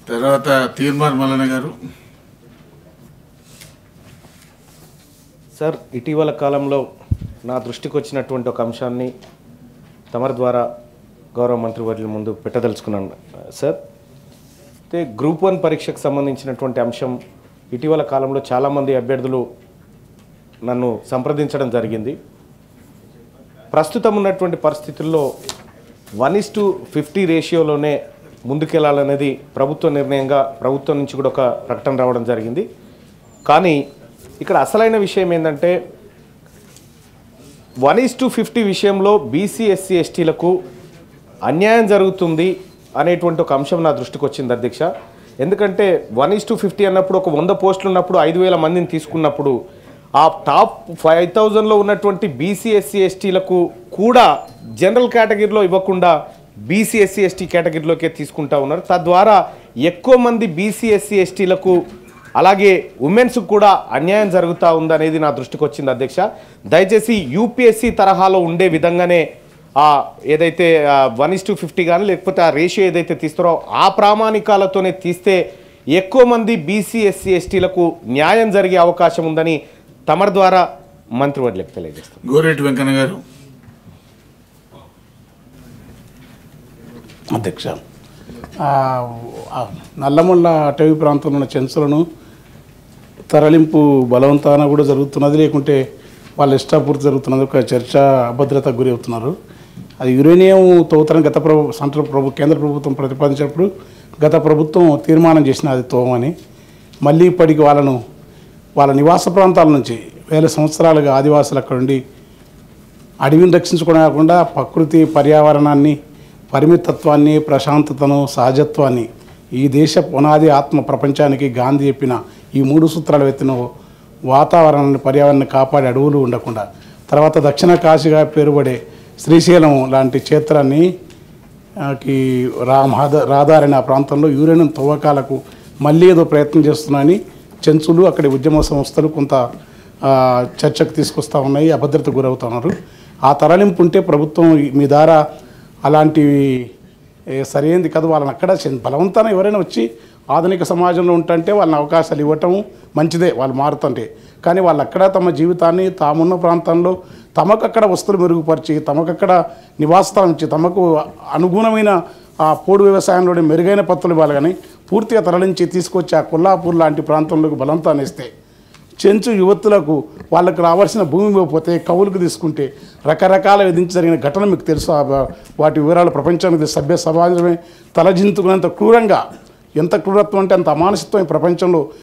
తర్వాత తీర్మార్ మల్లన్న గారు. సార్, ఇటీవల కాలంలో నా దృష్టికి వచ్చినటువంటి ఒక అంశాన్ని తమరి ద్వారా గౌరవ మంత్రివర్యుల ముందు పెట్టదలుచుకున్నాను సార్. అయితే గ్రూప్ 1 పరీక్షకు సంబంధించినటువంటి అంశం ఇటీవల కాలంలో చాలామంది అభ్యర్థులు నన్ను సంప్రదించడం జరిగింది. ప్రస్తుతం ఉన్నటువంటి పరిస్థితుల్లో 1:50 రేషియోలోనే ముందుకెళ్లాలనేది ప్రభుత్వ నిర్ణయంగా ప్రభుత్వం నుంచి కూడా ఒక ప్రకటన రావడం జరిగింది. కానీ ఇక్కడ అసలైన విషయం ఏంటంటే 1:50 విషయంలో బీసీ ఎస్సీ ఎస్టీలకు అన్యాయం జరుగుతుంది అనేటువంటి ఒక అంశం నా దృష్టికి వచ్చింది అధ్యక్ష. ఎందుకంటే 1:50 అన్నప్పుడు ఒక 100 పోస్టులు ఉన్నప్పుడు 5,000 మందిని తీసుకున్నప్పుడు ఆ టాప్ 5,000లో ఉన్నటువంటి బీసీ ఎస్సీ ఎస్టీలకు కూడా జనరల్ కేటగిరీలో ఇవ్వకుండా బీసీ ఎస్సీ ఎస్టీ కేటగిరీలోకే తీసుకుంటా ఉన్నారు. తద్వారా ఎక్కువ మంది బీసీ ఎస్సీ ఎస్టీలకు అలాగే ఉమెన్స్కు కూడా అన్యాయం జరుగుతూ ఉందనేది నా దృష్టికి వచ్చింది అధ్యక్ష. దయచేసి యూపీఎస్సీ తరహాలో ఉండే విధంగానే ఏదైతే 1:50 కానీ లేకపోతే ఆ రేషియో ఏదైతే తీస్తారో ఆ ప్రామాణికాలతోనే తీస్తే ఎక్కువ మంది బీసీ ఎస్సీ ఎస్టీలకు న్యాయం జరిగే అవకాశం ఉందని తమరి ద్వారా మంత్రివర్యులకు తెలియజేస్తాం. గోరేటి వెంకన్న గారు. అధ్యక్ష, నల్లమల్ల అటవీ ప్రాంతంలో ఉన్న చెంచులను తరలింపు బలవంతాన కూడా జరుగుతున్నది, లేకుంటే వాళ్ళ ఇష్టాపూర్తి జరుగుతున్నది. ఒక చర్చ అభద్రతకు గురి అవుతున్నారు. అది యురేనియం తవ్వుతారని కేంద్ర ప్రభుత్వం ప్రతిపాదించినప్పుడు గత ప్రభుత్వం తీర్మానం చేసిన అది తోమని, మళ్ళీ ఇప్పటికి వాళ్ళ నివాస ప్రాంతాల నుంచి వేల సంవత్సరాలుగా ఆదివాసులు అక్కడ ఉండి అడవిని రక్షించుకోవడం కాకుండా ప్రకృతి పర్యావరణాన్ని, పరిమితత్వాన్ని, ప్రశాంతతను, సహజత్వాన్ని, ఈ దేశ పునాది ఆత్మ ప్రపంచానికి గాంధీ చెప్పిన ఈ 3 సూత్రాలు ఎత్తిన వాతావరణాన్ని, పర్యావరణాన్ని కాపాడే అడవులు ఉండకుండా, తర్వాత దక్షిణ కాశీగా పేరుపడే శ్రీశైలం లాంటి క్షేత్రాన్ని రాధారణ ప్రాంతంలో యురేనియం తవ్వకాలకు మళ్ళీ ఏదో ప్రయత్నం చేస్తున్నాయని చెంచులు, అక్కడి ఉద్యమ సంస్థలు కొంత చర్చకు తీసుకొస్తూ ఉన్నాయి, అభద్రతకు గురవుతున్నారు. ఆ తరలింపు ఉంటే ప్రభుత్వం మీ ద్వారా అలాంటివి సరైనది కాదు. వాళ్ళని అక్కడ బలవంతాన ఎవరైనా వచ్చి ఆధునిక సమాజంలో ఉంటుంటే వాళ్ళని అవకాశాలు ఇవ్వటం మంచిదే, వాళ్ళు మారుతుంటే. కానీ వాళ్ళు అక్కడ తమ జీవితాన్ని తామున్న ప్రాంతంలో తమకక్కడ వస్తువులు మెరుగుపరిచి, తమకక్కడ నివాసస్థలం ఇచ్చి, తమకు అనుగుణమైన ఆ పోడు వ్యవసాయంలోని మెరుగైన పత్తులు ఇవ్వాలి. కానీ పూర్తిగా తరలించి తీసుకొచ్చి ఆ కొల్లాపూర్ లాంటి ప్రాంతంలోకి బలవంతాన్ని ఇస్తే చెంచు యువతులకు వాళ్ళకు రావాల్సిన భూమి ఇవ్వకపోతే కవులకు తీసుకుంటే రకరకాల విధించి జరిగిన ఘటన మీకు తెలుసు. వాటి వివరాలు ప్రపంచానికి సభ్య సమాజమే తలజింతుకున్నంత క్రూరంగా, ఎంత క్రూరత్వం అంటే అంత అమానుషత్వం ఈ ప్రపంచంలో